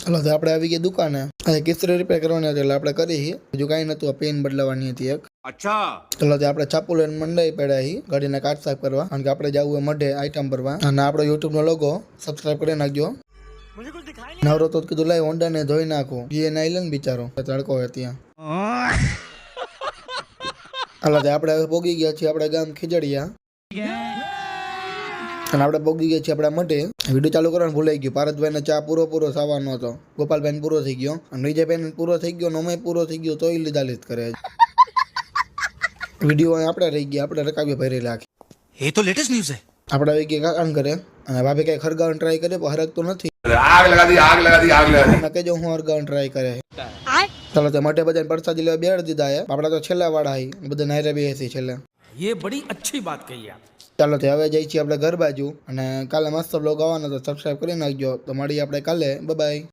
Hello તો આપણે આવી ગયા દુકાને અને કિસ્ત્રી રિપેર કરવાની હતી એટલે આપણે કરી બીજું કાંઈ નતું. આ પેન બદલાવાની હતી એક. અચ્છા ચલો તો આપણે ચાપુ લઈને મંડાઈ પડ્યા હી ગાડીના કાચ સાફ કરવા, કારણ કે આપણે જવું હોય મઢે આઈટમ ભરવા. અને આપણો યુટ્યુબ નો લોગો સબસ્ક્રાઇબ કરી નાખજો. નવરો તો કીધું લાઈ હોન્ડા ને ધોઈ નાખું, એ નાઈ લે ને બિચારો તડકો હોય ત્યાં. હાલો તો આપણે હવે પોગી ગયા છીએ આપણે ગામ ખીજડીયા અને આપણે પોગી ગયા છીએ આપણા મઢે. વિડીયો ચાલુ કરવાનું ભૂલાઈ ગયું. પારસભાઈ ને ચા પૂરો સાવાનો હતો. ગોપાલભાઈ પૂરો થઈ ગયો અને વિજયભાઈ પૂરો થઈ ગયો, નોમે પૂરો થઈ ગયો, તોય લીધા લીધ કરે. વિડીયો આપણે રહી ગયા, આપણે રકાબી ભરી રાખી. ये तो लेटेस्ट न्यूज़ है. આપણે આવી ગયા કાકાન કરે અને ભાભી કઈ ખરગાવવાનું ટ્રાય કરે પણ હરકતું નથી. આગ લગા દી આગ લગા દી આગ લગા દી. કેજો હું હરગાવવાનું ટ્રાય કરે. ચાલો તો માટે બધાને પ્રસાદી લેવા બેડ દીધા હે. આપડા તો છેલ્લા વાળા હી, બધા નાયરે બેસી છેલ્લે. ये बड़ी अच्छी बात कही आप. ચાલો તો હવે જઈ છીએ આપણે ઘર બાજુ અને કાલે મસ્ત બ્લોગ આવવાનો તો સબસ્ક્રાઇબ કરી નાખજો. તો મળીએ આપણે કાલે. Bye bye.